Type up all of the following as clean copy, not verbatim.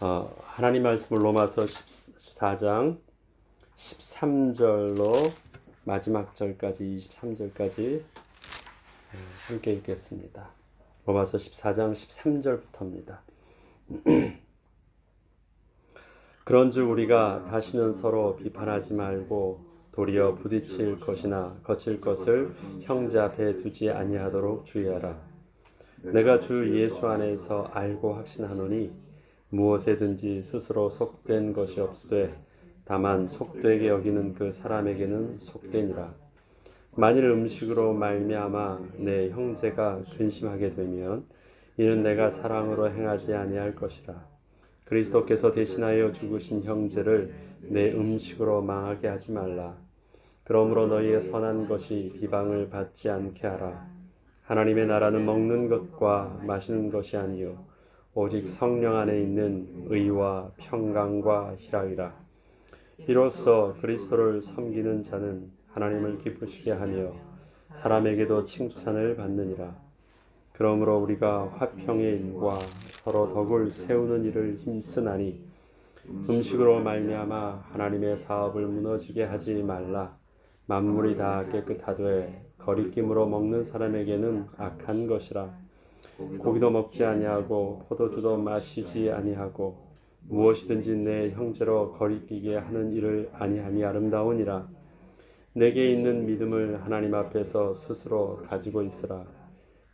하나님 말씀을 로마서 14장 13절로 마지막 절까지 23절까지 함께 읽겠습니다. 로마서 14장 13절부터입니다. 그런즉 우리가 다시는 서로 비판하지 말고 도리어 부딪힐 것이나 거칠 것을 형제 앞에 두지 아니하도록 주의하라. 내가 주 예수 안에서 알고 확신하노니 무엇에든지 스스로 속된 것이 없으되 다만 속되게 여기는 그 사람에게는 속되니라. 만일 음식으로 말미암아 내 형제가 근심하게 되면 이는 내가 사랑으로 행하지 아니할 것이라. 그리스도께서 대신하여 죽으신 형제를 내 음식으로 망하게 하지 말라. 그러므로 너희의 선한 것이 비방을 받지 않게 하라. 하나님의 나라는 먹는 것과 마시는 것이 아니요 오직 성령 안에 있는 의와 평강과 희락이라. 이로써 그리스도를 섬기는 자는 하나님을 기쁘시게 하며 사람에게도 칭찬을 받느니라. 그러므로 우리가 화평의 일과 서로 덕을 세우는 일을 힘쓰나니 음식으로 말미암아 하나님의 사업을 무너지게 하지 말라. 만물이 다 깨끗하되 거리낌으로 먹는 사람에게는 악한 것이라. 고기도 먹지 아니하고 포도주도 마시지 아니하고 무엇이든지 내 형제로 거리끼게 하는 일을 아니함이 아름다우니라. 내게 있는 믿음을 하나님 앞에서 스스로 가지고 있으라.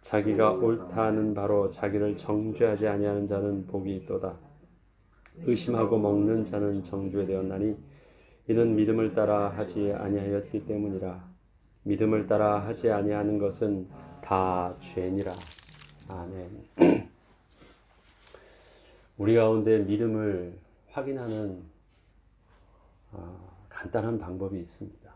자기가 옳다 하는 바로 자기를 정죄하지 아니하는 자는 복이 있도다. 의심하고 먹는 자는 정죄 되었나니 이는 믿음을 따라 하지 아니하였기 때문이라. 믿음을 따라 하지 아니하는 것은 다 죄니라. 아멘. 우리 가운데 믿음을 확인하는 간단한 방법이 있습니다.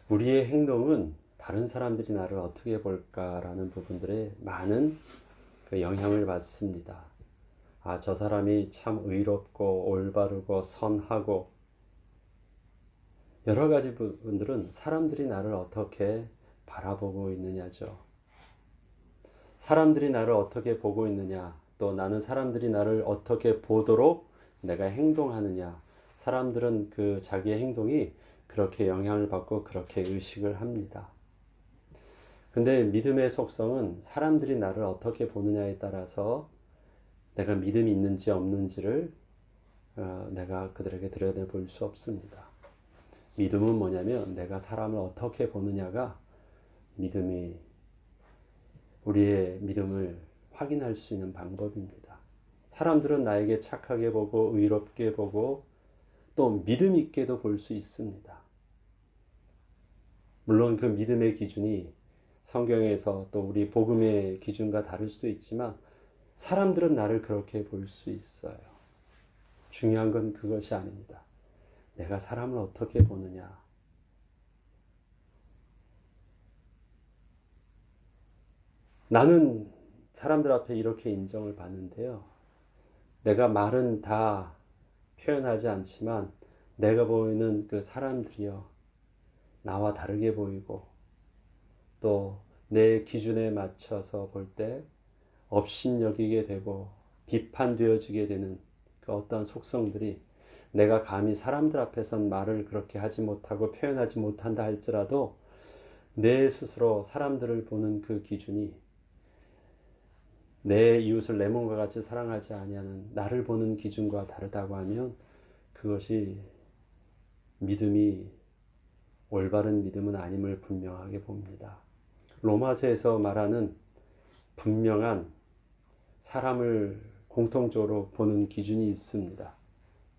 우리의 행동은 다른 사람들이 나를 어떻게 볼까라는 부분들에 많은 영향을 받습니다. 저 사람이 참 의롭고 올바르고 선하고 여러 가지 부분들은 사람들이 나를 어떻게 바라보고 있느냐죠. 사람들이 나를 어떻게 보고 있느냐, 또 나는 사람들이 나를 어떻게 보도록 내가 행동하느냐, 사람들은 그 자기의 행동이 그렇게 영향을 받고 그렇게 의식을 합니다. 근데 믿음의 속성은 사람들이 나를 어떻게 보느냐에 따라서 내가 믿음이 있는지 없는지를 내가 그들에게 들여다볼 수 없습니다. 믿음은 뭐냐면 내가 사람을 어떻게 보느냐가 우리의 믿음을 확인할 수 있는 방법입니다. 사람들은 나에게 착하게 보고 의롭게 보고 또 믿음 있게도 볼 수 있습니다. 물론 그 믿음의 기준이 성경에서 또 우리 복음의 기준과 다를 수도 있지만 사람들은 나를 그렇게 볼 수 있어요. 중요한 건 그것이 아닙니다. 내가 사람을 어떻게 보느냐. 나는 사람들 앞에 이렇게 인정을 받는데요. 내가 말은 다 표현하지 않지만 내가 보이는 그 사람들이요. 나와 다르게 보이고 또 내 기준에 맞춰서 볼 때 업신여기게 되고 비판되어지게 되는 그 어떠한 속성들이 내가 감히 사람들 앞에선 말을 그렇게 하지 못하고 표현하지 못한다 할지라도 내 스스로 사람들을 보는 그 기준이 내 이웃을 내 몸과 같이 사랑하지 아니하는 나를 보는 기준과 다르다고 하면 그것이 믿음이 올바른 믿음은 아님을 분명하게 봅니다. 로마서에서 말하는 분명한 사람을 공통적으로 보는 기준이 있습니다.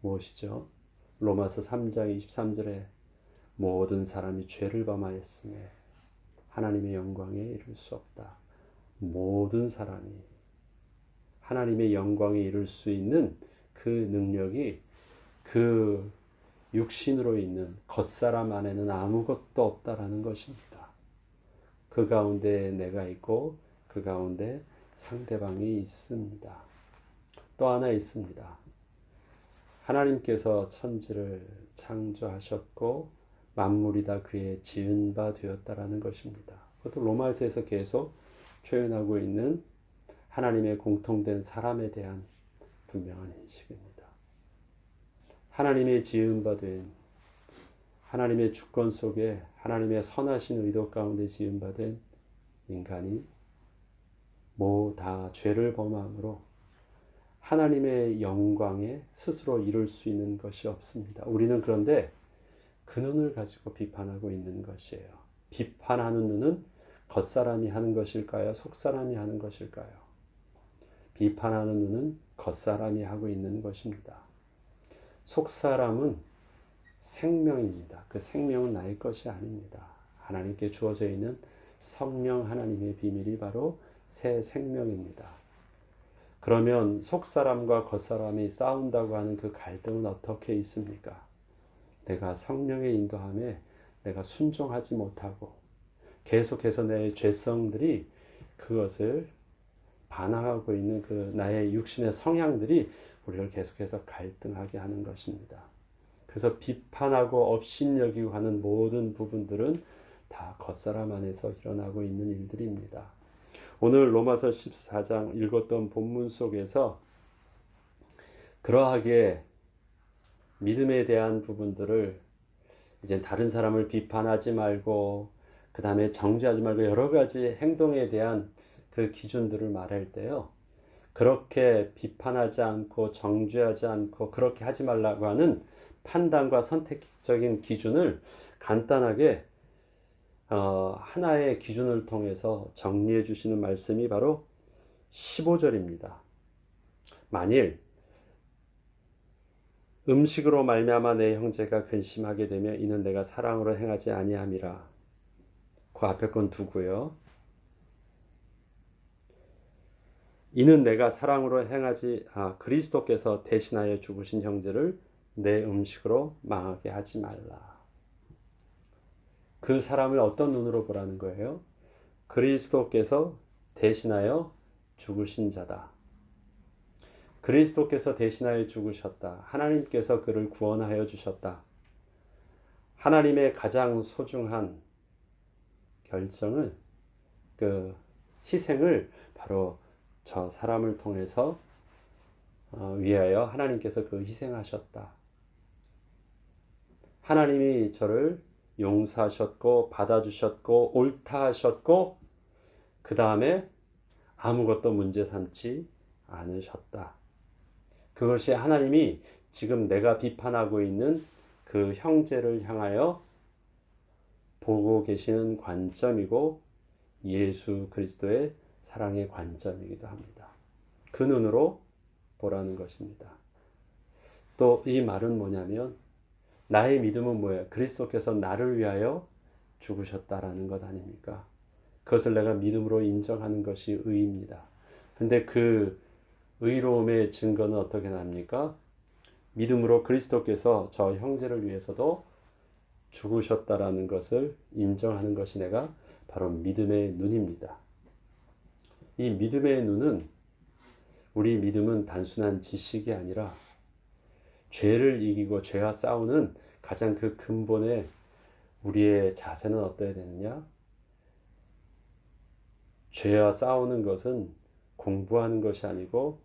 무엇이죠? 로마서 3장 23절에 모든 사람이 죄를 범하였음에 하나님의 영광에 이를 수 없다. 모든 사람이 하나님의 영광에 이를 수 있는 그 능력이 그 육신으로 있는 겉사람 안에는 아무것도 없다라는 것입니다. 그 가운데 내가 있고 그 가운데 상대방이 있습니다. 또 하나 있습니다. 하나님께서 천지를 창조하셨고 만물이 다 그의 지은 바 되었다라는 것입니다. 그것도 로마서에서 계속 표현하고 있는 하나님의 공통된 사람에 대한 분명한 인식입니다. 하나님의 지음받은, 하나님의 주권 속에 하나님의 선하신 의도 가운데 지음받은 인간이 다 죄를 범함으로 하나님의 영광에 스스로 이룰 수 있는 것이 없습니다. 우리는 그런데 그 눈을 가지고 비판하고 있는 것이에요. 비판하는 눈은 겉사람이 하는 것일까요? 속사람이 하는 것일까요? 비판하는 눈은 겉사람이 하고 있는 것입니다. 속사람은 생명입니다. 그 생명은 나의 것이 아닙니다. 하나님께 주어져 있는 성령 하나님의 비밀이 바로 새 생명입니다. 그러면 속사람과 겉사람이 싸운다고 하는 그 갈등은 어떻게 있습니까? 내가 성령의 인도함에 내가 순종하지 못하고 계속해서 내 죄성들이 그것을 반항하고 있는 그 나의 육신의 성향들이 우리를 계속해서 갈등하게 하는 것입니다. 그래서 비판하고 업신여기고 하는 모든 부분들은 다 겉사람 안에서 일어나고 있는 일들입니다. 오늘 로마서 14장 읽었던 본문 속에서 그러하게 믿음에 대한 부분들을 이제 다른 사람을 비판하지 말고 그 다음에 정죄하지 말고 여러 가지 행동에 대한 그 기준들을 말할 때요. 그렇게 비판하지 않고 정죄하지 않고 그렇게 하지 말라고 하는 판단과 선택적인 기준을 간단하게 하나의 기준을 통해서 정리해 주시는 말씀이 바로 15절입니다. 만일 음식으로 말미암아 내 형제가 근심하게 되면 이는 내가 사랑으로 행하지 아니함이라. 그 앞에 건 두고요. 이는 내가 사랑으로 행하지 그리스도께서 대신하여 죽으신 형제를 내 음식으로 망하게 하지 말라. 그 사람을 어떤 눈으로 보라는 거예요? 그리스도께서 대신하여 죽으신 자다. 그리스도께서 대신하여 죽으셨다. 하나님께서 그를 구원하여 주셨다. 하나님의 가장 소중한 결정은 그 희생을 바로 저 사람을 통해서 위하여 하나님께서 그 희생하셨다. 하나님이 저를 용서하셨고 받아주셨고 옳다 하셨고 그 다음에 아무것도 문제 삼지 않으셨다. 그것이 하나님이 지금 내가 비판하고 있는 그 형제를 향하여 보고 계시는 관점이고 예수 그리스도의 사랑의 관점이기도 합니다. 그 눈으로 보라는 것입니다. 또 이 말은 뭐냐면 나의 믿음은 뭐예요? 그리스도께서 나를 위하여 죽으셨다라는 것 아닙니까? 그것을 내가 믿음으로 인정하는 것이 의입니다. 근데 그 의로움의 증거는 어떻게 납니까? 믿음으로 그리스도께서 저 형제를 위해서도 죽으셨다라는 것을 인정하는 것이 내가 바로 믿음의 눈입니다. 이 믿음의 눈은 우리 믿음은 단순한 지식이 아니라 죄를 이기고 죄와 싸우는 가장 그 근본의 우리의 자세는 어떠해야 되느냐? 죄와 싸우는 것은 공부하는 것이 아니고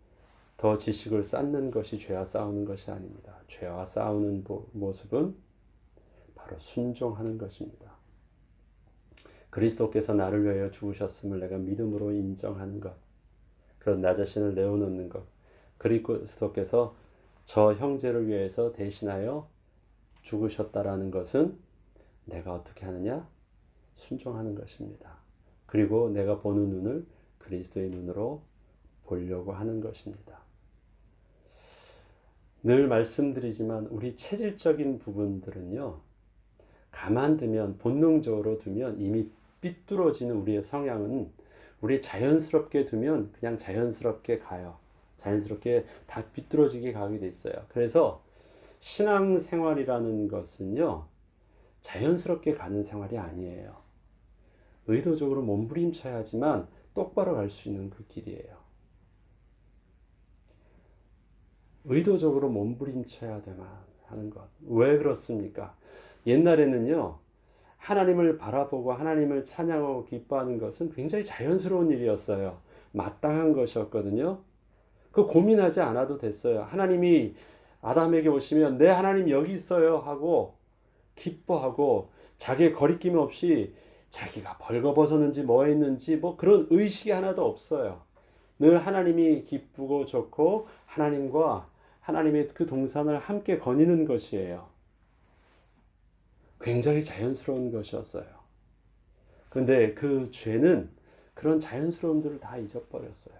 더 지식을 쌓는 것이 죄와 싸우는 것이 아닙니다. 죄와 싸우는 모습은 바로 순종하는 것입니다. 그리스도께서 나를 위하여 죽으셨음을 내가 믿음으로 인정하는 것. 그런 나 자신을 내어놓는 것. 그리스도께서 저 형제를 위해서 대신하여 죽으셨다라는 것은 내가 어떻게 하느냐? 순종하는 것입니다. 그리고 내가 보는 눈을 그리스도의 눈으로 보려고 하는 것입니다. 늘 말씀드리지만 우리 체질적인 부분들은요. 가만두면 본능적으로 두면 이미 삐뚤어지는 우리의 성향은 우리 자연스럽게 두면 그냥 자연스럽게 가요. 자연스럽게 다 삐뚤어지게 가게 돼 있어요. 그래서 신앙생활이라는 것은요. 자연스럽게 가는 생활이 아니에요. 의도적으로 몸부림쳐야 하지만 똑바로 갈 수 있는 그 길이에요. 의도적으로 몸부림쳐야만 하는 것. 왜 그렇습니까? 옛날에는요. 하나님을 바라보고 하나님을 찬양하고 기뻐하는 것은 굉장히 자연스러운 일이었어요. 마땅한 것이었거든요. 그 고민하지 않아도 됐어요. 하나님이 아담에게 오시면 내 하나님 여기 있어요 하고 기뻐하고 자기의 거리낌 없이 자기가 벌거벗었는지 뭐 했는지 뭐 그런 의식이 하나도 없어요. 늘 하나님이 기쁘고 좋고 하나님과 하나님의 그 동산을 함께 거니는 것이에요. 굉장히 자연스러운 것이었어요. 그런데 그 죄는 그런 자연스러움들을 다 잊어버렸어요.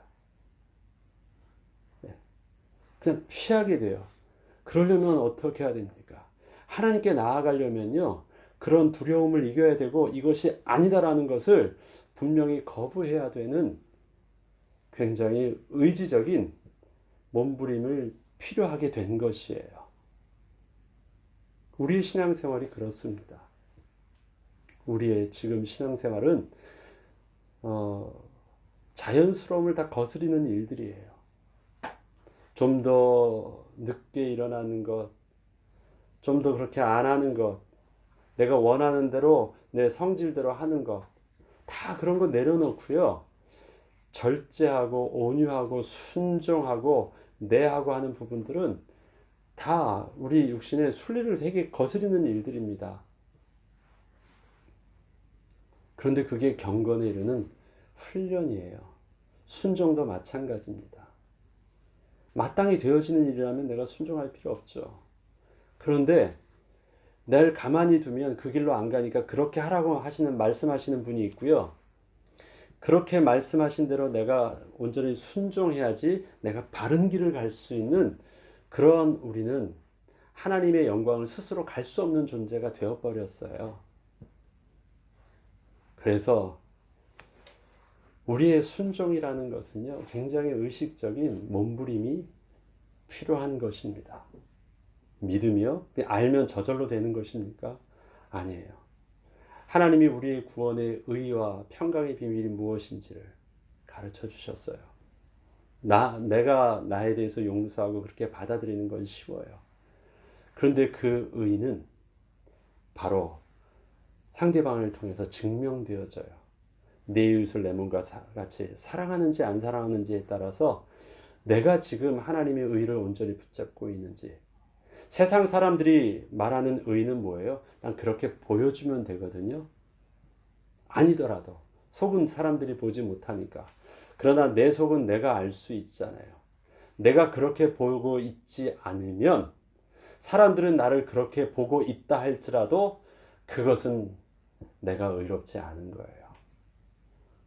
네. 그냥 피하게 돼요. 그러려면 어떻게 해야 됩니까? 하나님께 나아가려면요. 그런 두려움을 이겨야 되고 이것이 아니다라는 것을 분명히 거부해야 되는 굉장히 의지적인 몸부림을 필요하게 된 것이에요. 우리의 신앙생활이 그렇습니다. 우리의 지금 신앙생활은 자연스러움을 다 거스리는 일들이에요. 좀 더 늦게 일어나는 것, 좀 더 그렇게 안 하는 것, 내가 원하는 대로 내 성질대로 하는 것, 다 그런 거 내려놓고요. 절제하고 온유하고 순종하고 내하고 하는 부분들은 다 우리 육신의 순리를 되게 거스리는 일들입니다. 그런데 그게 경건에 이르는 훈련이에요. 순종도 마찬가지입니다. 마땅히 되어지는 일이라면 내가 순종할 필요 없죠. 그런데 날 가만히 두면 그 길로 안 가니까 그렇게 하라고 하시는 말씀하시는 분이 있고요. 그렇게 말씀하신 대로 내가 온전히 순종해야지 내가 바른 길을 갈 수 있는 그런 우리는 하나님의 영광을 스스로 갈 수 없는 존재가 되어버렸어요. 그래서 우리의 순종이라는 것은요, 굉장히 의식적인 몸부림이 필요한 것입니다. 믿음이요? 알면 저절로 되는 것입니까? 아니에요. 하나님이 우리의 구원의 의와 평강의 비밀이 무엇인지를 가르쳐 주셨어요. 내가 나에 대해서 용서하고 그렇게 받아들이는 건 쉬워요. 그런데 그 의는 바로 상대방을 통해서 증명되어져요. 내 이웃을 내 몸과 같이 사랑하는지 안 사랑하는지에 따라서 내가 지금 하나님의 의를 온전히 붙잡고 있는지. 세상 사람들이 말하는 의는 뭐예요? 난 그렇게 보여주면 되거든요. 아니더라도 속은 사람들이 보지 못하니까. 그러나 내 속은 내가 알 수 있잖아요. 내가 그렇게 보고 있지 않으면 사람들은 나를 그렇게 보고 있다 할지라도 그것은 내가 의롭지 않은 거예요.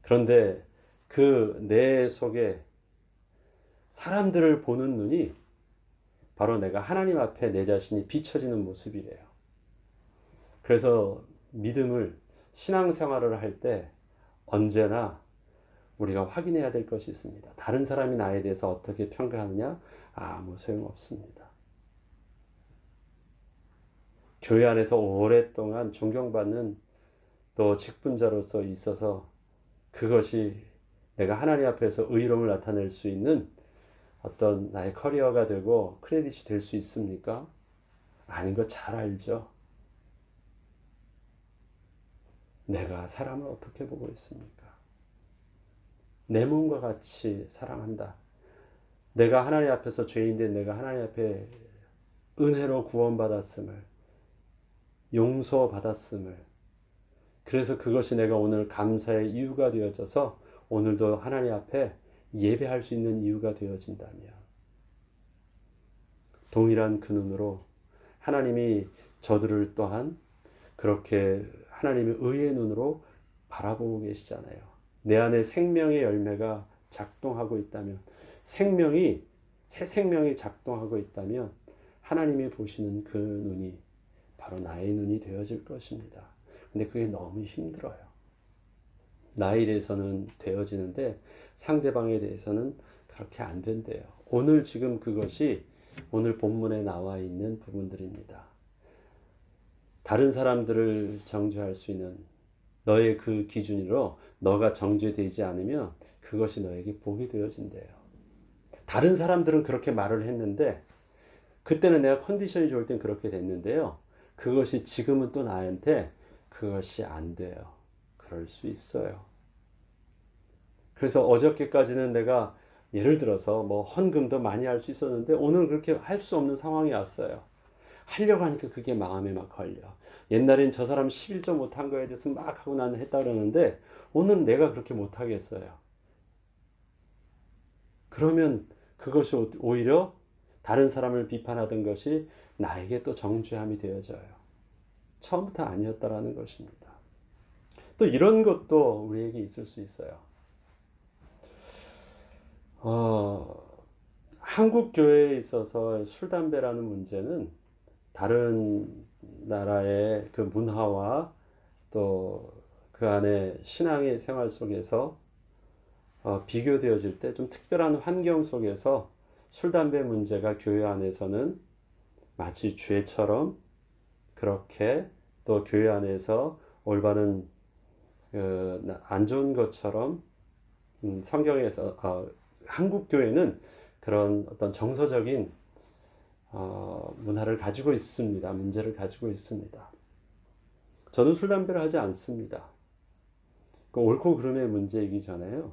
그런데 그 내 속에 사람들을 보는 눈이 바로 내가 하나님 앞에 내 자신이 비춰지는 모습이래요. 그래서 믿음을 신앙생활을 할 때 언제나 우리가 확인해야 될 것이 있습니다. 다른 사람이 나에 대해서 어떻게 평가하느냐? 아무 소용없습니다. 교회 안에서 오랫동안 존경받는 또 직분자로서 있어서 그것이 내가 하나님 앞에서 의로움을 나타낼 수 있는 어떤 나의 커리어가 되고 크레딧이 될 수 있습니까? 아닌 거 잘 알죠. 내가 사람을 어떻게 보고 있습니까? 내 몸과 같이 사랑한다. 내가 하나님 앞에서 죄인데 내가 하나님 앞에 은혜로 구원받았음을, 용서받았음을, 그래서 그것이 내가 오늘 감사의 이유가 되어져서 오늘도 하나님 앞에 예배할 수 있는 이유가 되어진다면 동일한 그 눈으로 하나님이 저들을 또한 그렇게 하나님의 의의 눈으로 바라보고 계시잖아요. 내 안에 생명의 열매가 작동하고 있다면 새 생명이 작동하고 있다면 하나님이 보시는 그 눈이 바로 나의 눈이 되어질 것입니다. 근데 그게 너무 힘들어요. 나에 대해서는 되어지는데 상대방에 대해서는 그렇게 안 된대요. 오늘 지금 그것이 오늘 본문에 나와 있는 부분들입니다. 다른 사람들을 정죄할 수 있는 너의 그 기준으로 너가 정죄되지 않으면 그것이 너에게 복이 되어진대요. 다른 사람들은 그렇게 말을 했는데 그때는 내가 컨디션이 좋을 땐 그렇게 됐는데요. 그것이 지금은 또 나한테 그것이 안 돼요. 그럴 수 있어요. 그래서 어저께까지는 내가 예를 들어서 뭐 헌금도 많이 할 수 있었는데 오늘 그렇게 할 수 없는 상황이 왔어요. 하려고 하니까 그게 마음에 막 걸려. 옛날엔 저 사람 11조 못한 거에 대해서 막 하고 나는 했다 그러는데 오늘은 내가 그렇게 못하겠어요. 그러면 그것이 오히려 다른 사람을 비판하던 것이 나에게 또 정죄함이 되어져요. 처음부터 아니었다라는 것입니다. 또 이런 것도 우리에게 있을 수 있어요. 한국 교회에 있어서 술, 담배라는 문제는 다른 나라의 그 문화와 또 그 안에 신앙의 생활 속에서 비교되어질 때 좀 특별한 환경 속에서 술, 담배 문제가 교회 안에서는 마치 죄처럼 그렇게 또 교회 안에서 올바른 안 좋은 것처럼 성경에서 한국 교회는 그런 어떤 정서적인 문화를 가지고 있습니다. 문제를 가지고 있습니다. 저는 술, 담배를 하지 않습니다. 그 옳고 그름의 문제이기잖아요.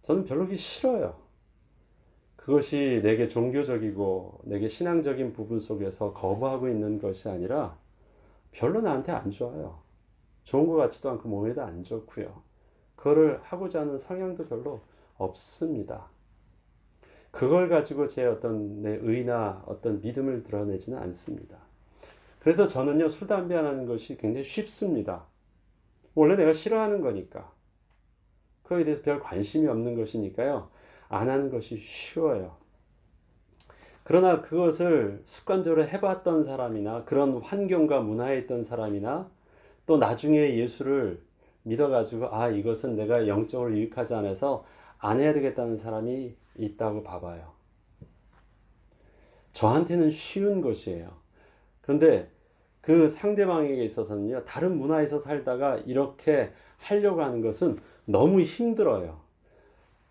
저는 별로 그게 싫어요. 그것이 내게 종교적이고 내게 신앙적인 부분 속에서 거부하고 있는 것이 아니라 별로 나한테 안 좋아요. 좋은 것 같지도 않고 몸에도 안 좋고요. 그거를 하고자 하는 성향도 별로 없습니다. 그걸 가지고 제 어떤 내 의나 어떤 믿음을 드러내지는 않습니다. 그래서 저는요, 술, 담배 안 하는 것이 굉장히 쉽습니다. 원래 내가 싫어하는 거니까. 그거에 대해서 별 관심이 없는 것이니까요. 안 하는 것이 쉬워요. 그러나 그것을 습관적으로 해봤던 사람이나 그런 환경과 문화에 있던 사람이나 또 나중에 예수를 믿어가지고 이것은 내가 영적으로 유익하지 않아서 안 해야 되겠다는 사람이 있다고 봐봐요. 저한테는 쉬운 것이에요. 그런데 그 상대방에게 있어서는요, 다른 문화에서 살다가 이렇게 하려고 하는 것은 너무 힘들어요.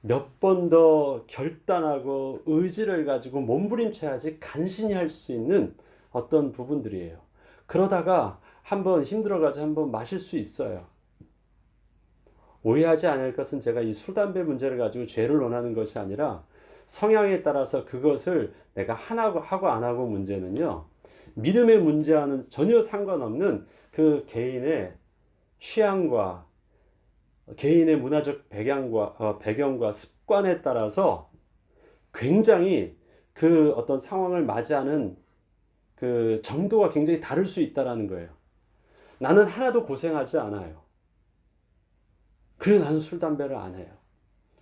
몇 번 더 결단하고 의지를 가지고 몸부림쳐야지 간신히 할 수 있는 어떤 부분들이에요. 그러다가 한번 힘들어가지고 한번 마실 수 있어요. 오해하지 않을 것은 제가 이 술, 담배 문제를 가지고 죄를 논하는 것이 아니라 성향에 따라서 그것을 내가 하고 안 하고 문제는요, 믿음의 문제와는 전혀 상관없는 그 개인의 취향과 개인의 문화적 배경과 습관에 따라서 굉장히 그 어떤 상황을 맞이하는 그 정도가 굉장히 다를 수 있다라는 거예요. 나는 하나도 고생하지 않아요. 그래 나는 술, 담배를 안 해요.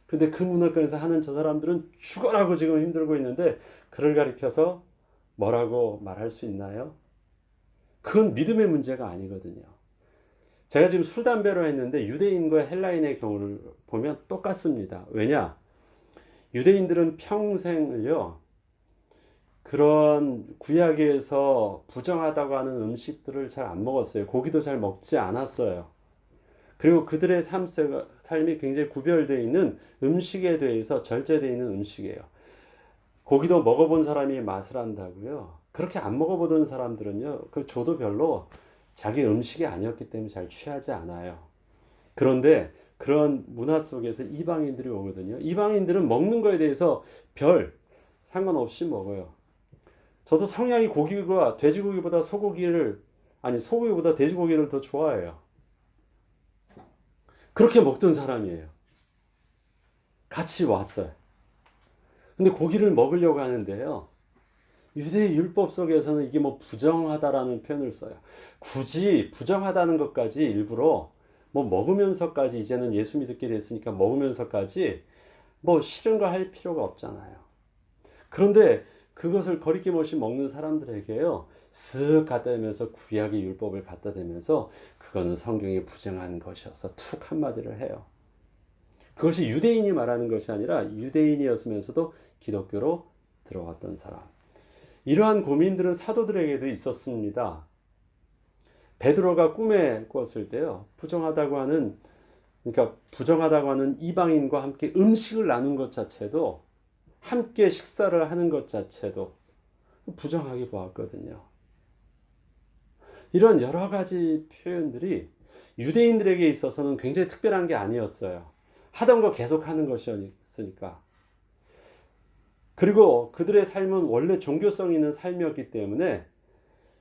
근데 그 문화권에서 하는 저 사람들은 죽어라고 지금 힘들고 있는데 그를 가리켜서 뭐라고 말할 수 있나요? 그건 믿음의 문제가 아니거든요. 제가 지금 술, 담배로 했는데 유대인과 헬라인의 경우를 보면 똑같습니다. 왜냐? 유대인들은 평생을요, 그런 구약에서 부정하다고 하는 음식들을 잘 안 먹었어요. 고기도 잘 먹지 않았어요. 그리고 그들의 삶이 굉장히 구별되어 있는 음식에 대해서 절제되어 있는 음식이에요. 고기도 먹어본 사람이 맛을 안다고요. 그렇게 안 먹어보던 사람들은요, 그 조도 별로 자기 음식이 아니었기 때문에 잘 취하지 않아요. 그런데 그런 문화 속에서 이방인들이 오거든요. 이방인들은 먹는 거에 대해서 별 상관없이 먹어요. 저도 성향이 고기가 돼지고기보다 소고기보다 돼지고기를 더 좋아해요. 그렇게 먹던 사람이에요. 같이 왔어요. 근데 고기를 먹으려고 하는데요, 유대 율법 속에서는 이게 뭐 부정하다라는 표현을 써요. 굳이 부정하다는 것까지 일부러 뭐 먹으면서까지 이제는 예수 믿게 됐으니까 먹으면서까지 뭐 싫은 거 할 필요가 없잖아요. 그런데 그것을 거리낌 없이 먹는 사람들에게요, 쓱 갖다 대면서 구약의 율법을 갖다 대면서 그거는 성경에 부정한 것이어서 툭 한마디를 해요. 그것이 유대인이 말하는 것이 아니라 유대인이었으면서도 기독교로 들어왔던 사람. 이러한 고민들은 사도들에게도 있었습니다. 베드로가 꿈에 꿨을 때요, 부정하다고 하는 이방인과 함께 음식을 나눈 것 자체도, 함께 식사를 하는 것 자체도 부정하게 보았거든요. 이런 여러 가지 표현들이 유대인들에게 있어서는 굉장히 특별한 게 아니었어요. 하던 거 계속 하는 것이었으니까. 그리고 그들의 삶은 원래 종교성 있는 삶이었기 때문에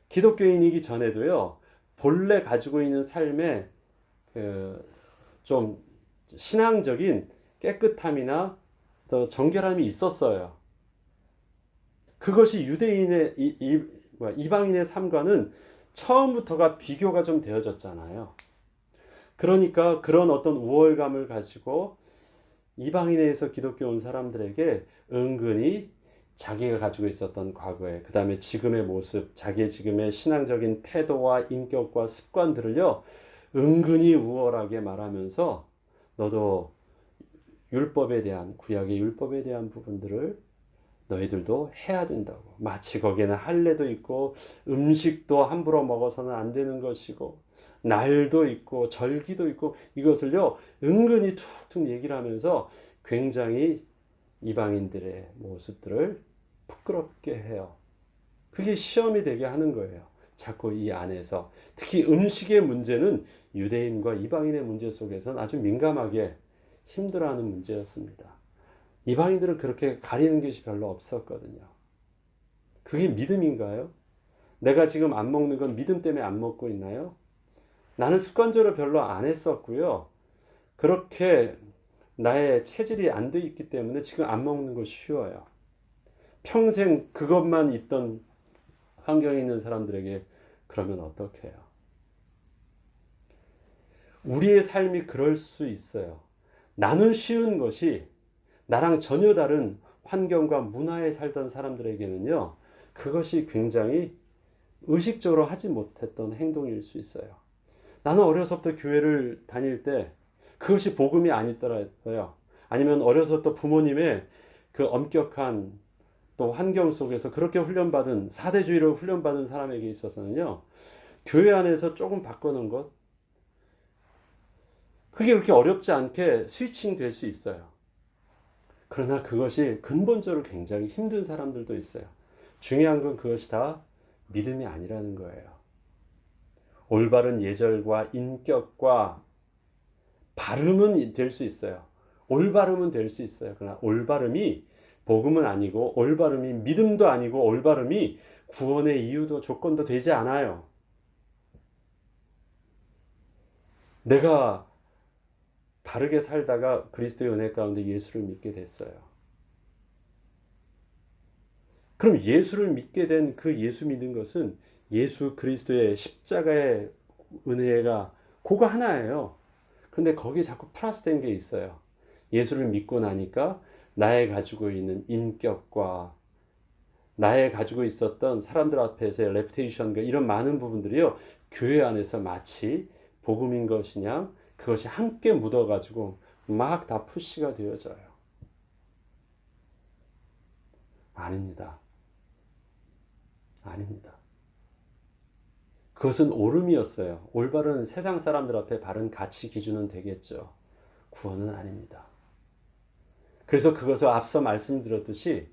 기독교인이기 전에도요, 본래 가지고 있는 삶에 좀 신앙적인 깨끗함이나 더 정결함이 있었어요. 그것이 유대인의 이방인의 삶과는 처음부터가 비교가 좀 되어졌잖아요. 그러니까 그런 어떤 우월감을 가지고 이방인에서 기독교 온 사람들에게 은근히 자기가 가지고 있었던 과거에, 그 다음에 지금의 모습, 자기의 지금의 신앙적인 태도와 인격과 습관들을요, 은근히 우월하게 말하면서 너도 율법에 대한, 구약의 율법에 대한 부분들을 너희들도 해야 된다고. 마치 거기에는 할례도 있고 음식도 함부로 먹어서는 안 되는 것이고 날도 있고 절기도 있고, 이것을요 은근히 툭툭 얘기를 하면서 굉장히 이방인들의 모습들을 부끄럽게 해요. 그게 시험이 되게 하는 거예요. 자꾸 이 안에서 특히 음식의 문제는 유대인과 이방인의 문제 속에서는 아주 민감하게 힘들어하는 문제였습니다. 이방인들은 그렇게 가리는 것이 별로 없었거든요. 그게 믿음인가요? 내가 지금 안 먹는 건 믿음 때문에 안 먹고 있나요? 나는 습관적으로 별로 안 했었고요. 그렇게 나의 체질이 안 돼 있기 때문에 지금 안 먹는 거 쉬워요. 평생 그것만 있던 환경에 있는 사람들에게 그러면 어떡해요? 우리의 삶이 그럴 수 있어요. 나는 쉬운 것이 나랑 전혀 다른 환경과 문화에 살던 사람들에게는요, 그것이 굉장히 의식적으로 하지 못했던 행동일 수 있어요. 나는 어려서부터 교회를 다닐 때 그것이 복음이 아니더라고요. 아니면 어려서부터 부모님의 그 엄격한 또 환경 속에서 그렇게 훈련받은, 사대주의로 훈련받은 사람에게 있어서는요, 교회 안에서 조금 바꾸는 것, 그게 그렇게 어렵지 않게 스위칭 될 수 있어요. 그러나 그것이 근본적으로 굉장히 힘든 사람들도 있어요. 중요한 건 그것이 다 믿음이 아니라는 거예요. 올바른 예절과 인격과 발음은 될 수 있어요. 올바름은 될 수 있어요. 그러나 올바름이 복음은 아니고, 올바름이 믿음도 아니고, 올바름이 구원의 이유도 조건도 되지 않아요. 내가 바르게 살다가 그리스도의 은혜 가운데 예수를 믿게 됐어요. 그럼 예수를 믿게 된 그 예수 믿는 것은 예수 그리스도의 십자가의 은혜가 그거 하나예요. 근데 거기에 자꾸 플러스된 게 있어요. 예수를 믿고 나니까 나의 가지고 있는 인격과 나의 가지고 있었던 사람들 앞에서의 레pu테이션과 이런 많은 부분들이요, 교회 안에서 마치 복음인 것이냐, 그것이 함께 묻어가지고 막 다 푸시가 되어져요. 아닙니다. 아닙니다. 그것은 옳음이었어요. 올바른 세상 사람들 앞에 바른 가치 기준은 되겠죠. 구원은 아닙니다. 그래서 그것을 앞서 말씀드렸듯이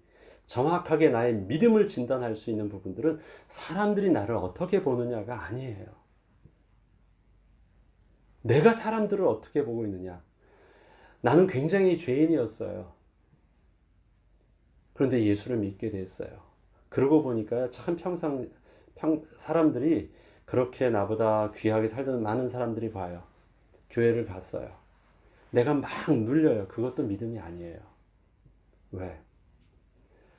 정확하게 나의 믿음을 진단할 수 있는 부분들은 사람들이 나를 어떻게 보느냐가 아니에요. 내가 사람들을 어떻게 보고 있느냐. 나는 굉장히 죄인이었어요. 그런데 예수를 믿게 됐어요. 그러고 보니까 참 사람들이 그렇게 나보다 귀하게 살던 많은 사람들이 봐요. 교회를 갔어요. 내가 막 눌려요. 그것도 믿음이 아니에요. 왜?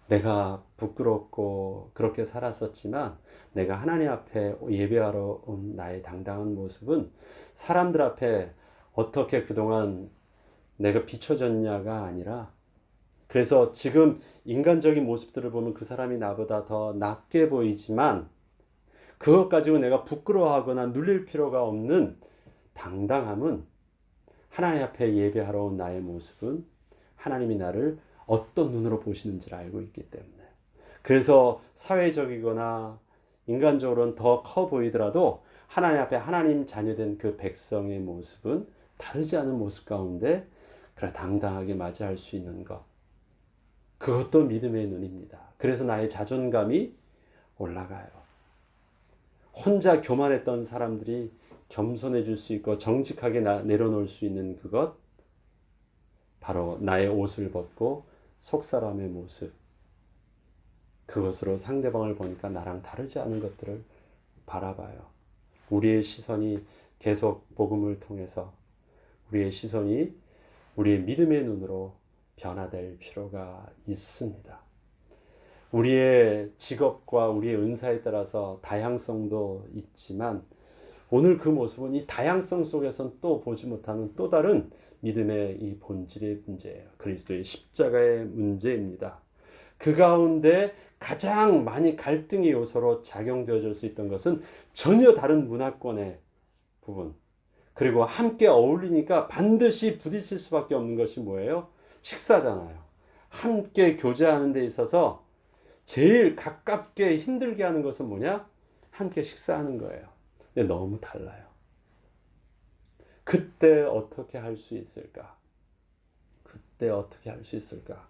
내가 부끄럽고 그렇게 살았었지만 내가 하나님 앞에 예배하러 온 나의 당당한 모습은 사람들 앞에 어떻게 그동안 내가 비춰졌냐가 아니라, 그래서 지금 인간적인 모습들을 보면 그 사람이 나보다 더 낫게 보이지만 그것 가지고 내가 부끄러워하거나 눌릴 필요가 없는 당당함은, 하나님 앞에 예배하러 온 나의 모습은 하나님이 나를 어떤 눈으로 보시는지를 알고 있기 때문에, 그래서 사회적이거나 인간적으로는 더 커 보이더라도 하나님 앞에 하나님 자녀된 그 백성의 모습은 다르지 않은 모습 가운데 그래 당당하게 맞이할 수 있는 것, 그것도 믿음의 눈입니다. 그래서 나의 자존감이 올라가요. 혼자 교만했던 사람들이 겸손해질 수 있고 정직하게 내려놓을 수 있는 그것, 바로 나의 옷을 벗고 속사람의 모습, 그것으로 상대방을 보니까 나랑 다르지 않은 것들을 바라봐요. 우리의 시선이 계속 복음을 통해서 우리의 시선이 우리의 믿음의 눈으로 변화될 필요가 있습니다. 우리의 직업과 우리의 은사에 따라서 다양성도 있지만 오늘 그 모습은 이 다양성 속에선 또 보지 못하는 또 다른 믿음의 이 본질의 문제예요. 그리스도의 십자가의 문제입니다. 그 가운데 가장 많이 갈등의 요소로 작용되어질 수 있던 것은 전혀 다른 문화권의 부분, 그리고 함께 어울리니까 반드시 부딪힐 수밖에 없는 것이 뭐예요? 식사잖아요. 함께 교제하는 데 있어서 제일 가깝게 힘들게 하는 것은 뭐냐? 함께 식사하는 거예요. 근데 너무 달라요. 그때 어떻게 할 수 있을까? 그때 어떻게 할 수 있을까?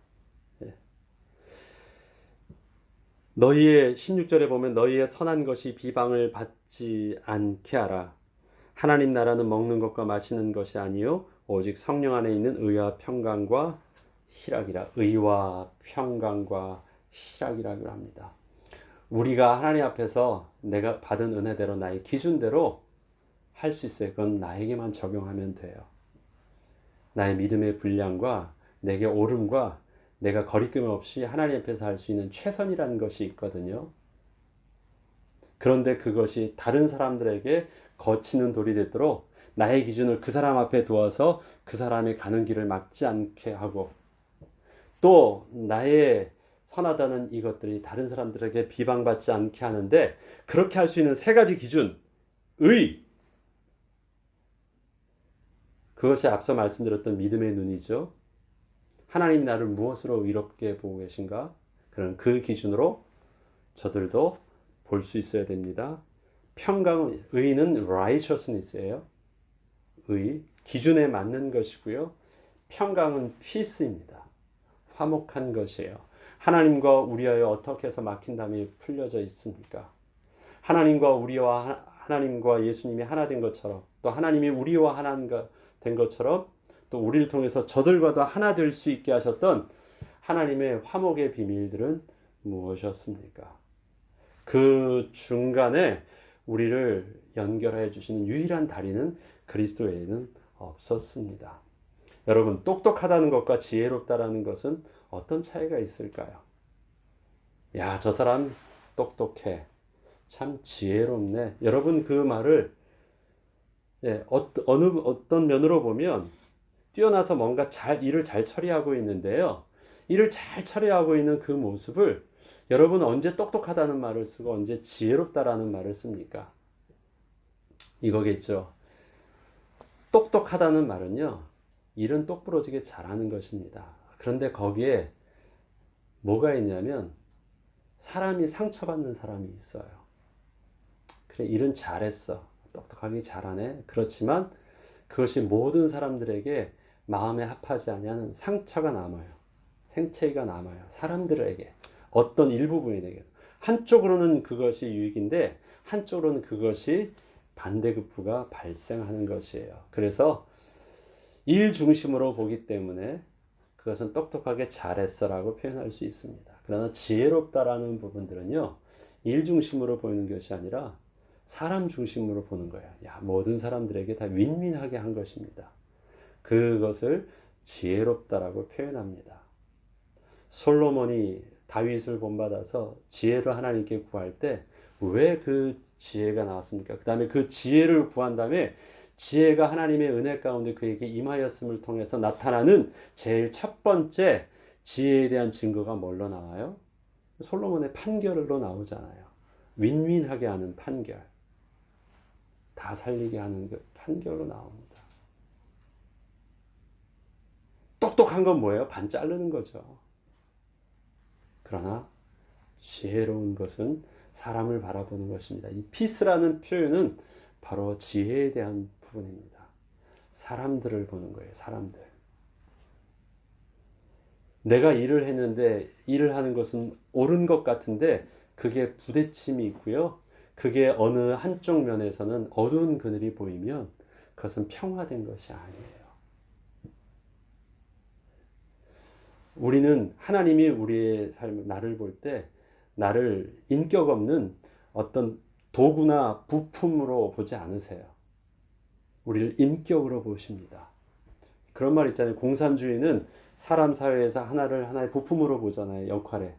예. 너희의 16절에 보면 너희의 선한 것이 비방을 받지 않게 하라. 하나님 나라는 먹는 것과 마시는 것이 아니요 오직 성령 안에 있는 의와 평강과 희락이라. 의와 평강과 희락이라고 합니다. 우리가 하나님 앞에서 내가 받은 은혜대로 나의 기준대로 할 수 있어요. 그건 나에게만 적용하면 돼요. 나의 믿음의 분량과 내게 옳음과 내가 거리낌 없이 하나님 앞에서 할 수 있는 최선이라는 것이 있거든요. 그런데 그것이 다른 사람들에게 거치는 돌이 되도록 나의 기준을 그 사람 앞에 두어서 그 사람이 가는 길을 막지 않게 하고 또 나의 선하다는 이것들이 다른 사람들에게 비방받지 않게 하는데 그렇게 할 수 있는 세 가지 기준. 의. 그것이 앞서 말씀드렸던 믿음의 눈이죠. 하나님 나를 무엇으로 의롭게 보고 계신가? 그런 그 기준으로 저들도 볼 수 있어야 됩니다. 평강, 의는 righteousness예요. 의, 기준에 맞는 것이고요. 평강은 peace입니다. 화목한 것이에요. 하나님과 우리와의 어떻게 해서 막힌 담이 풀려져 있습니까? 하나님과 예수님이 하나 된 것처럼 또 하나님이 우리와 하나 된 것처럼 또 우리를 통해서 저들과도 하나 될 수 있게 하셨던 하나님의 화목의 비밀들은 무엇이었습니까? 그 중간에 우리를 연결해 주시는 유일한 다리는 그리스도 외에는 없었습니다. 여러분, 똑똑하다는 것과 지혜롭다라는 것은 어떤 차이가 있을까요? 야, 저 사람 똑똑해. 참 지혜롭네. 여러분 그 말을 어떤 면으로 보면 뛰어나서 뭔가 일을 잘 처리하고 있는데요. 일을 잘 처리하고 있는 그 모습을 여러분 언제 똑똑하다는 말을 쓰고 언제 지혜롭다라는 말을 씁니까? 이거겠죠. 똑똑하다는 말은요. 일은 똑부러지게 잘하는 것입니다. 그런데 거기에 뭐가 있냐면 사람이 상처받는 사람이 있어요. 그래, 일은 잘했어. 똑똑하게 잘하네. 그렇지만 그것이 모든 사람들에게 마음에 합하지 아니하는 상처가 남아요. 생체가 남아요. 사람들에게. 어떤 일부분에게. 한쪽으로는 그것이 유익인데 한쪽으로는 그것이 반대급부가 발생하는 것이에요. 그래서 일 중심으로 보기 때문에 그것은 똑똑하게 잘했어라고 표현할 수 있습니다. 그러나 지혜롭다라는 부분들은요. 일 중심으로 보이는 것이 아니라 사람 중심으로 보는 거예요. 야, 모든 사람들에게 다 윈윈하게 한 것입니다. 그것을 지혜롭다라고 표현합니다. 솔로몬이 다윗을 본받아서 지혜를 하나님께 구할 때 왜 그 지혜가 나왔습니까? 그 다음에 그 지혜를 구한 다음에 지혜가 하나님의 은혜 가운데 그에게 임하였음을 통해서 나타나는 제일 첫 번째 지혜에 대한 증거가 뭘로 나와요? 솔로몬의 판결로 나오잖아요. 윈윈하게 하는 판결. 다 살리게 하는 그 판결로 나옵니다. 똑똑한 건 뭐예요? 반 자르는 거죠. 그러나 지혜로운 것은 사람을 바라보는 것입니다. 이 피스라는 표현은 바로 지혜에 대한 부분입니다. 사람들을 보는 거예요. 사람들. 내가 일을 했는데 일을 하는 것은 옳은 것 같은데 그게 부대침이 있고요. 그게 어느 한쪽 면에서는 어두운 그늘이 보이면 그것은 평화된 것이 아니에요. 우리는 하나님이 우리의 삶을 나를 볼 때 나를 인격 없는 어떤 도구나 부품으로 보지 않으세요. 우리를 인격으로 보십니다. 그런 말 있잖아요. 공산주의는 사람 사회에서 하나를 하나의 부품으로 보잖아요. 역할에.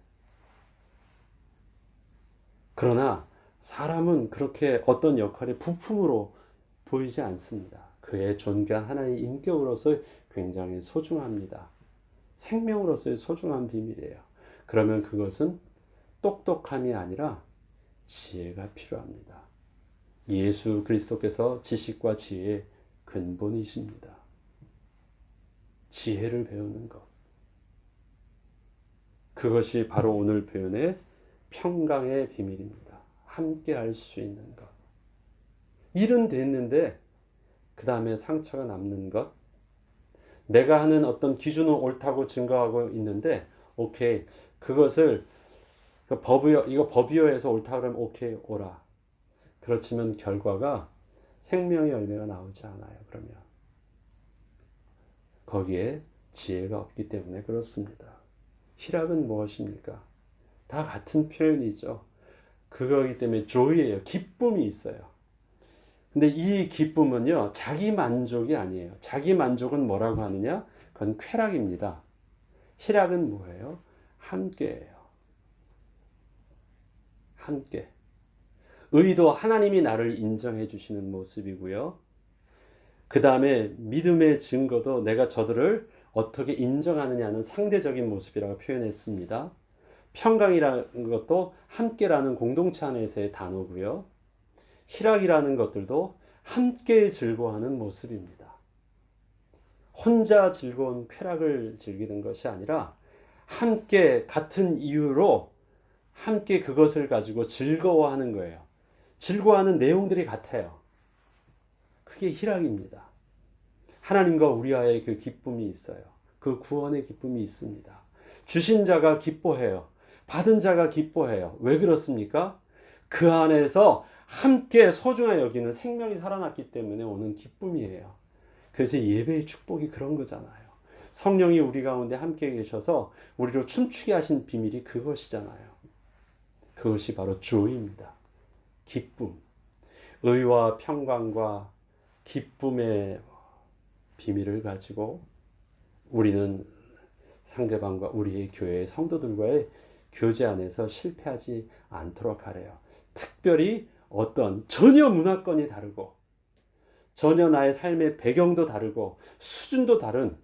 그러나 사람은 그렇게 어떤 역할의 부품으로 보이지 않습니다. 그의 존귀한 하나의 인격으로서 굉장히 소중합니다. 생명으로서의 소중한 비밀이에요. 그러면 그것은 똑똑함이 아니라 지혜가 필요합니다. 예수 그리스도께서 지식과 지혜의 근본이십니다. 지혜를 배우는 것. 그것이 바로 오늘 표현의 평강의 비밀입니다. 함께 할 수 있는 것. 일은 됐는데 그 다음에 상처가 남는 것. 내가 하는 어떤 기준은 옳다고 증거하고 있는데 오케이. 그것을 이거 법이어에서 옳다 그러면 오케이 오라. 그렇지만 결과가 생명의 열매가 나오지 않아요. 그러면 거기에 지혜가 없기 때문에 그렇습니다. 희락은 무엇입니까? 다 같은 표현이죠. 그거기 때문에 joy예요. 기쁨이 있어요. 근데 이 기쁨은요, 자기 만족이 아니에요. 자기 만족은 뭐라고 하느냐? 그건 쾌락입니다. 희락은 뭐예요? 함께예요. 함께. 의도 하나님이 나를 인정해 주시는 모습이고요. 그 다음에 믿음의 증거도 내가 저들을 어떻게 인정하느냐는 상대적인 모습이라고 표현했습니다. 평강이라는 것도 함께라는 공동체 안에서의 단어고요. 희락이라는 것들도 함께 즐거워하는 모습입니다. 혼자 즐거운 쾌락을 즐기는 것이 아니라 함께 같은 이유로 함께 그것을 가지고 즐거워하는 거예요. 즐거워하는 내용들이 같아요. 그게 희락입니다. 하나님과 우리와의 그 기쁨이 있어요. 그 구원의 기쁨이 있습니다. 주신 자가 기뻐해요. 받은 자가 기뻐해요. 왜 그렇습니까? 그 안에서 함께 소중하게 여기는 생명이 살아났기 때문에 오는 기쁨이에요. 그래서 예배의 축복이 그런 거잖아요. 성령이 우리 가운데 함께 계셔서 우리로 춤추게 하신 비밀이 그것이잖아요. 그것이 바로 joy입니다. 기쁨. 의와 평강과 기쁨의 비밀을 가지고 우리는 상대방과 우리의 교회의 성도들과의 교제 안에서 실패하지 않도록 하래요. 특별히 어떤 전혀 문화권이 다르고 전혀 나의 삶의 배경도 다르고 수준도 다른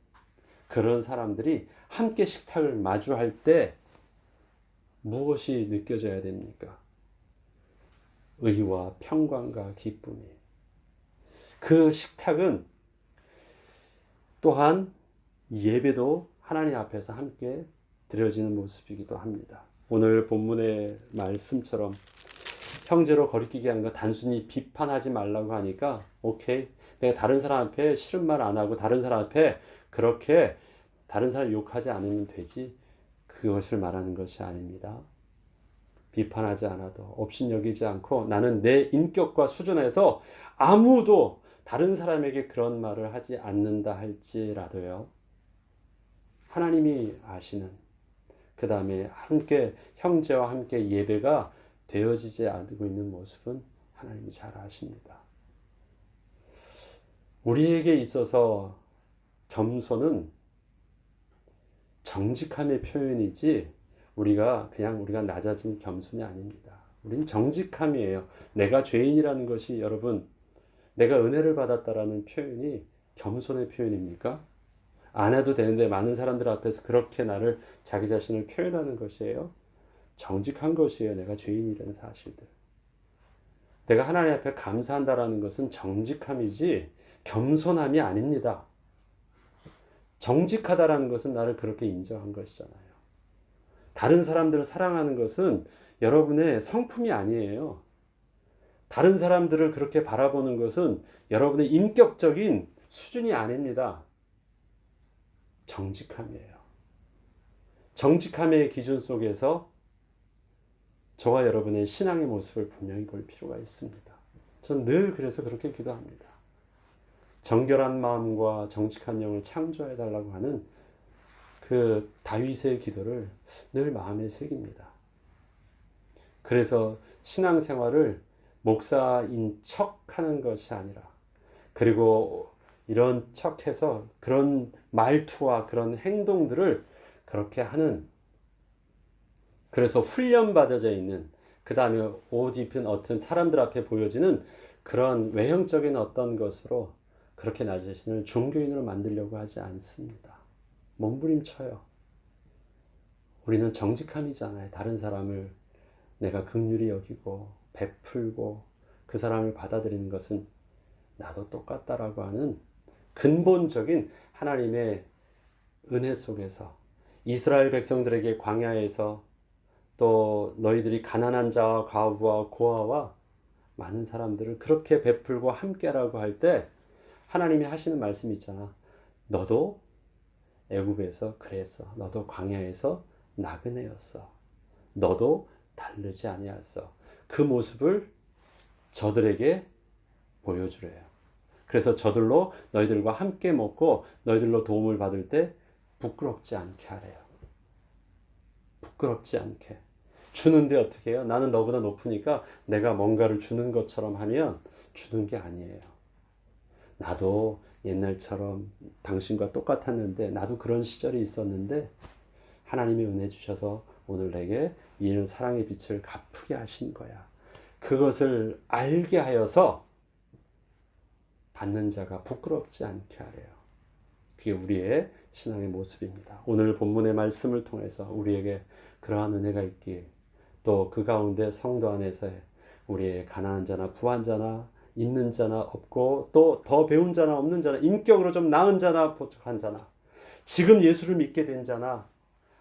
그런 사람들이 함께 식탁을 마주할 때 무엇이 느껴져야 됩니까? 의와 평강과 기쁨이. 그 식탁은 또한 예배도 하나님 앞에서 함께 드려지는 모습이기도 합니다. 오늘 본문의 말씀처럼 형제로 거리끼게 하는 거 단순히 비판하지 말라고 하니까 오케이. 내가 다른 사람 앞에 싫은 말 안 하고 다른 사람 앞에 그렇게 다른 사람 욕하지 않으면 되지. 그것을 말하는 것이 아닙니다. 비판하지 않아도 업신여기지 않고 나는 내 인격과 수준에서 아무도 다른 사람에게 그런 말을 하지 않는다 할지라도요. 하나님이 아시는 그 다음에 함께 형제와 함께 예배가 되어지지 않고 있는 모습은 하나님이 잘 아십니다. 우리에게 있어서 겸손은 정직함의 표현이지 우리가 낮아진 겸손이 아닙니다. 우린 정직함이에요. 내가 죄인이라는 것이 여러분 내가 은혜를 받았다라는 표현이 겸손의 표현입니까? 안 해도 되는데 많은 사람들 앞에서 그렇게 나를 자기 자신을 표현하는 것이에요. 정직한 것이에요. 내가 죄인이라는 사실들. 내가 하나님 앞에 감사한다라는 것은 정직함이지 겸손함이 아닙니다. 정직하다라는 것은 나를 그렇게 인정한 것이잖아요. 다른 사람들을 사랑하는 것은 여러분의 성품이 아니에요. 다른 사람들을 그렇게 바라보는 것은 여러분의 인격적인 수준이 아닙니다. 정직함이에요. 정직함의 기준 속에서 저와 여러분의 신앙의 모습을 분명히 볼 필요가 있습니다. 전 늘 그래서 그렇게 기도합니다. 정결한 마음과 정직한 영을 창조해 달라고 하는 그 다윗의 기도를 늘 마음에 새깁니다. 그래서 신앙생활을 목사인 척 하는 것이 아니라, 그리고 이런 척해서 그런 말투와 그런 행동들을 그렇게 하는, 그래서 훈련받아져 있는, 그 다음에 옷 입은 어떤 사람들 앞에 보여지는 그런 외형적인 어떤 것으로 그렇게 나 자신을 종교인으로 만들려고 하지 않습니다. 몸부림쳐요. 우리는 정직함이잖아요. 다른 사람을 내가 긍휼히 여기고 베풀고 그 사람을 받아들이는 것은 나도 똑같다라고 하는 근본적인 하나님의 은혜 속에서, 이스라엘 백성들에게 광야에서 또 너희들이 가난한 자와 과부와 고아와 많은 사람들을 그렇게 베풀고 함께라고 할 때 하나님이 하시는 말씀이 있잖아. 너도 애굽에서 그랬어. 너도 광야에서 나그네였어. 너도 다르지 아니었어. 그 모습을 저들에게 보여주래요. 그래서 저들로 너희들과 함께 먹고 너희들로 도움을 받을 때 부끄럽지 않게 하래요. 부끄럽지 않게. 주는데 어떻게 해요? 나는 너보다 높으니까 내가 뭔가를 주는 것처럼 하면 주는 게 아니에요. 나도 옛날처럼 당신과 똑같았는데, 나도 그런 시절이 있었는데 하나님이 은혜 주셔서 오늘 내게 이런 사랑의 빛을 갚게 하신 거야. 그것을 알게 하여서 받는 자가 부끄럽지 않게 하래요. 그게 우리의 신앙의 모습입니다. 오늘 본문의 말씀을 통해서 우리에게 그러한 은혜가 있기에, 또 그 가운데 성도 안에서의 우리의 가난한 자나 부한 자나 있는 자나 없고 또 더 배운 자나 없는 자나 인격으로 좀 나은 자나 부족한 자나 지금 예수를 믿게 된 자나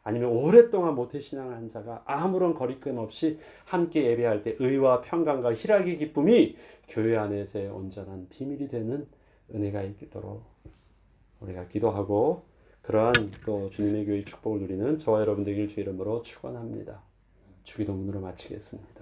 아니면 오랫동안 모태신앙을 한 자가 아무런 거리낌 없이 함께 예배할 때 의와 평강과 희락의 기쁨이 교회 안에서의 온전한 비밀이 되는 은혜가 있도록 우리가 기도하고, 그러한 또 주님의 교회 축복을 누리는 저와 여러분 되길 주 이름으로 축원합니다. 주기도문으로 마치겠습니다.